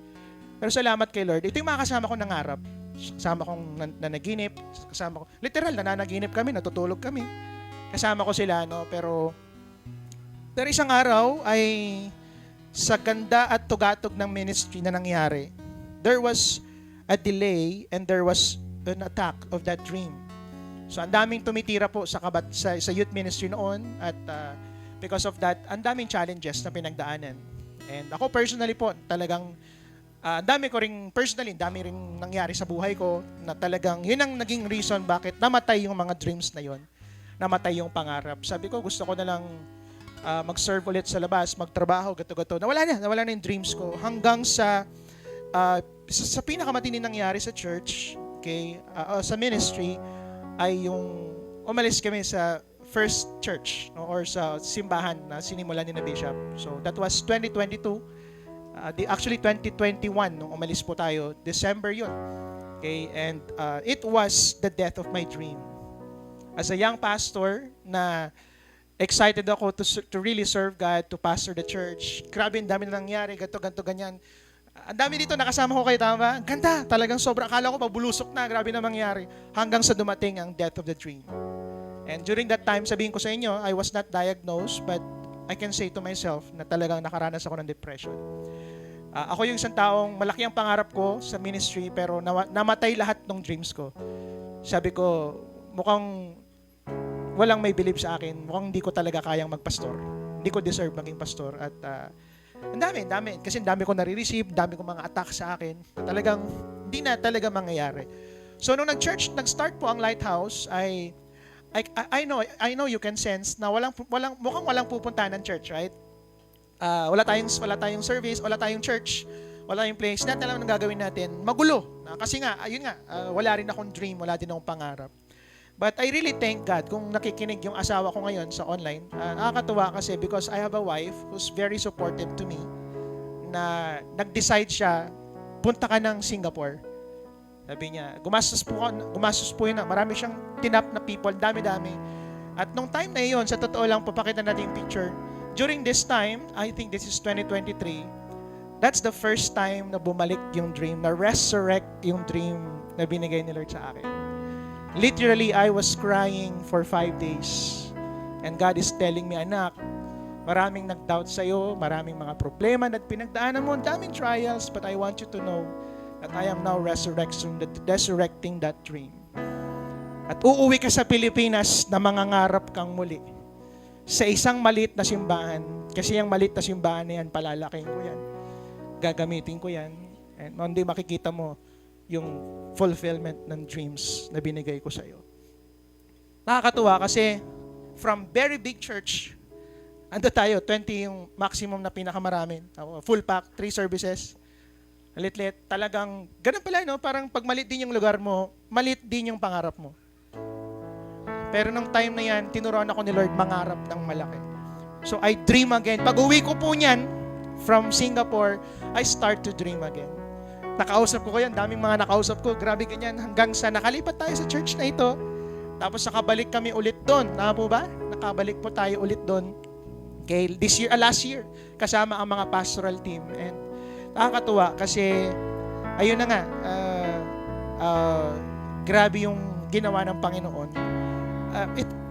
Pero salamat kay Lord. Ito yung mga kasama ko nangarap. Kasama kong nanaginip. Kasama ko, literal, nananaginip kami, natutulog kami. Kasama ko sila, no? Pero isang araw ay sa ganda at tugatog ng ministry na nangyari, there was a delay and there was an attack of that dream. So, ang daming tumitira po sa youth ministry noon at because of that, ang daming challenges na pinagdaanan. And ako personally po, talagang ang dami rin nangyari sa buhay ko na talagang yun ang naging reason bakit namatay yung mga dreams na yun. Namatay yung pangarap. Sabi ko, gusto ko na lang mag-serve ulit sa labas, magtrabaho, gato-gato. Nawala na yung dreams ko hanggang sa pinakamatindi nangyari sa church, okay, sa ministry, ay yung umalis kami sa first church, no, or sa simbahan na sinimulan ni na Bishop. So that was 2022. Actually 2021 nung umalis po tayo, December yun. Okay, and it was the death of my dream. As a young pastor na excited ako to really serve God, to pastor the church. Grabe, ang dami na nangyari, ganito, ganyan. Ang dami dito, nakasama ko kayo, tama? Ang ganda, talagang sobra. Akala ko pabulusok na, grabe na mangyari. Hanggang sa dumating ang death of the dream. And during that time, sabihin ko sa inyo, I was not diagnosed, but I can say to myself na talagang nakaranas ako ng depression. Ako yung isang taong malaki ang pangarap ko sa ministry, pero namatay lahat ng dreams ko. Sabi ko, mukhang walang may believe sa akin, mukhang hindi ko talaga kayang magpastor. Hindi ko deserve maging pastor. At ang dami. Kasi ang dami ko nare-receive, dami ko mga attack sa akin. Talagang hindi na talaga mangyayari. So nung nag-start po ang Lighthouse, I know you can sense na mukhang walang pupuntahan ng church, right? Wala tayong service, wala tayong church, wala yung place. Natin alam ang gagawin natin. Magulo. Kasi nga, ayun nga, wala rin akong dream, wala din akong pangarap. But I really thank God kung nakikinig yung asawa ko ngayon sa online. Nakakatuwa kasi because I have a wife who's very supportive to me na nag-decide siya, punta ka ng Singapore. Sabi niya, gumastos po yun na. Marami siyang tinap na people, dami-dami. At nung time na yun, sa totoo lang, papakita natin yung picture. During this time, I think this is 2023, that's the first time na bumalik yung dream, na resurrect yung dream na binigay ni Lord sa akin. Literally, I was crying for 5 days. And God is telling me, anak, maraming nag-doubt sa'yo, maraming mga problema na pinagdaanan mo, daming trials, but I want you to know that I am now resurrecting that dream. At uuwi ka sa Pilipinas na mangangarap kang muli sa isang maliit na simbahan. Kasi yung maliit na simbahan na yan, palalaking ko yan. Gagamitin ko yan. And one day makikita mo yung fulfillment ng dreams na binigay ko sa'yo. Nakakatuwa kasi from very big church, ando tayo, 20 yung maximum na pinakamarami. Full pack, 3 services. Lit-lit. Talagang, ganun pala, no? Parang pag malit din yung lugar mo, malit din yung pangarap mo. Pero nung time na yan, tinuruan ako ni Lord mangarap ng malaki. So I dream again. Pag uwi ko po niyan, from Singapore, I start to dream again. Nakausap ko yan, daming mga nakausap ko, grabe ganyan, hanggang sa nakalipat tayo sa church na ito. Tapos nakabalik kami ulit doon. Tama po ba? Nakabalik po tayo ulit doon. Okay, last year, kasama ang mga pastoral team. And nakakatuwa kasi, ayun na nga, grabe yung ginawa ng Panginoon.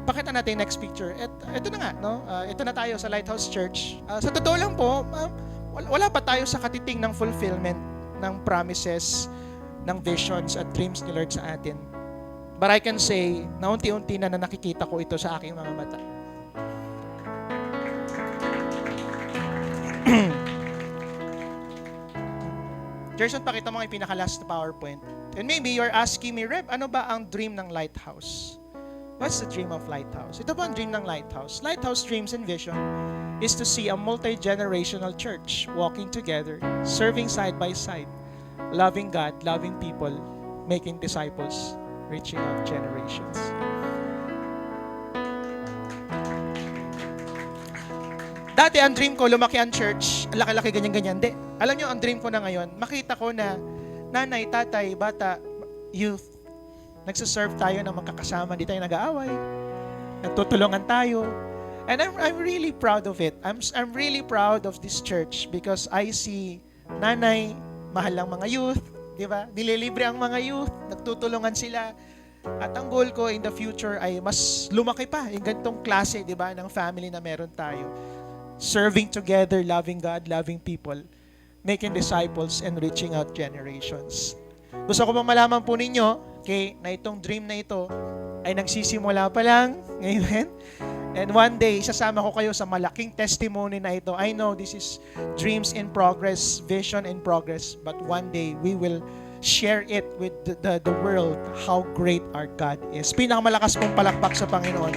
Pakita natin yung next picture. Ito na nga, no? Ito na tayo sa Lighthouse Church. Sa totoo lang po, wala pa tayo sa katiting ng fulfillment ng promises, ng visions at dreams ni Lord sa atin. But I can say, na unti-unti na nakikita ko ito sa aking mga mata. Gerson, pakita mo yung pinaka-last PowerPoint. And maybe you're asking me, Reb, ano ba ang dream ng Lighthouse? What's the dream of Lighthouse? Ito ba ang dream ng Lighthouse? Lighthouse dreams and vision is to see a multi-generational church walking together, serving side by side, loving God, loving people, making disciples, reaching out generations. Dati ang dream ko, lumaki ang church, laki-laki ganyan-ganyan. Hindi. Alam nyo, ang dream ko na ngayon, makita ko na nanay, tatay, bata, youth, nagsaserve tayo ng magkakasama, di tayo nag-aaway, nagtutulungan tayo. And I'm really proud of it. I'm really proud of this church because I see nanay, mahal ang mga youth, di ba? Nililibre ang mga youth, nagtutulungan sila. At ang goal ko in the future ay mas lumaki pa, yung ganitong klase, di ba, ng family na meron tayo. Serving together, loving God, loving people, making disciples, and reaching out generations. Gusto ko bang malaman po ninyo, na itong dream na ito ay nagsisimula pa lang. Amen? And one day, sasama ko kayo sa malaking testimony na ito. I know this is dreams in progress, vision in progress, but one day we will share it with the world how great our God is. Pinakamalakas pong palakpak sa Panginoon.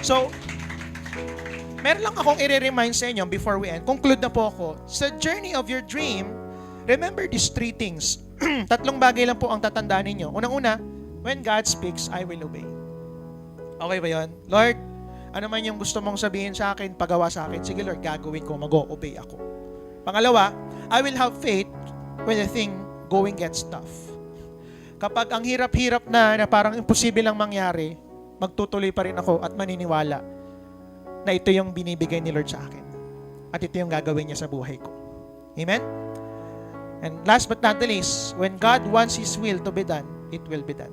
So, meron lang akong i-remind sa inyo before we end. Conclude na po ako. Sa journey of your dream, remember these 3 things. 3 bagay lang po ang tatandaan ninyo. Unang-una, when God speaks, I will obey. Okay ba yun? Lord, ano man yung gusto mong sabihin sa akin, pagawa sa akin. Sige Lord, gagawin ko, mag-obey ako. Pangalawa, I will have faith when the thing going gets tough. Kapag ang hirap-hirap na parang imposible lang mangyari, magtutuloy pa rin ako at maniniwala na ito yung binibigay ni Lord sa akin. At ito yung gagawin niya sa buhay ko. Amen? And last but not the least, when God wants His will to be done, it will be done.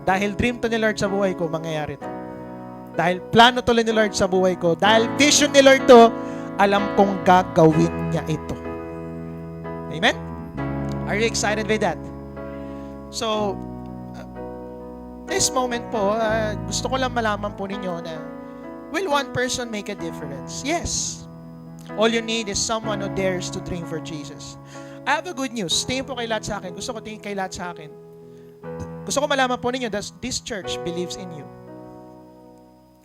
Dahil dream to ni Lord sa buhay ko, mangyayari to. Dahil plano to ni Lord sa buhay ko, dahil vision ni Lord to, alam kong gagawin niya ito. Amen? Are you excited with that? So, this moment po, gusto ko lang malaman po ninyo na, will one person make a difference? Yes. All you need is someone who dares to dream for Jesus. I have a good news. Tingin po kay lahat sa akin. Gusto ko tingin kay lahat sa akin. Gusto ko malaman po ninyo that this church believes in you.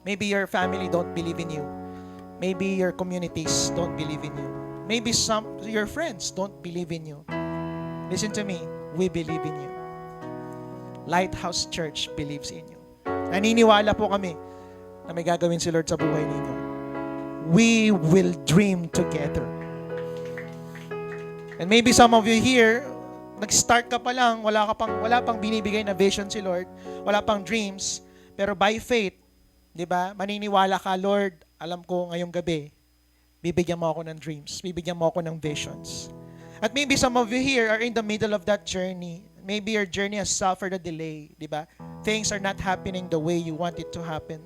Maybe your family don't believe in you. Maybe your communities don't believe in you. Maybe your friends don't believe in you. Listen to me. We believe in you. Lighthouse Church believes in you. Naniniwala po kami na may gagawin si Lord sa buhay ninyo. We will dream together. And maybe some of you here, nag-start ka pa lang, wala pang binibigay na vision si Lord, wala pang dreams, pero by faith, 'di ba? Maniniwala ka, Lord, alam ko ngayong gabi, bibigyan mo ako ng dreams, bibigyan mo ako ng visions. At maybe some of you here are in the middle of that journey. Maybe your journey has suffered a delay, 'di ba? Things are not happening the way you want it to happen.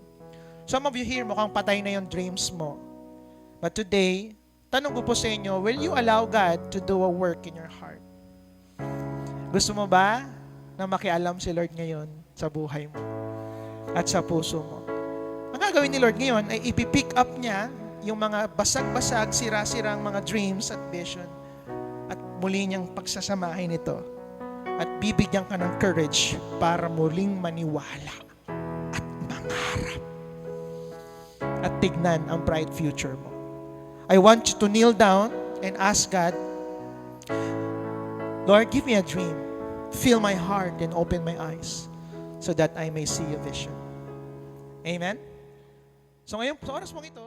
Some of you here, mukhang patay na yung dreams mo. But today, tanong ko po sa inyo, will you allow God to do a work in your heart? Gusto mo ba na makialam si Lord ngayon sa buhay mo at sa puso mo? Ang gagawin ni Lord ngayon ay ipipick up niya yung mga basag-basag, sira-sirang mga dreams at vision at muli niyang pagsasamahin ito at bibigyan ka ng courage para muling maniwala at mangarap at tignan ang bright future mo. I want you to kneel down and ask God, Lord, give me a dream. Fill my heart and open my eyes so that I may see a vision. Amen? So ngayon, sa oras mong ito,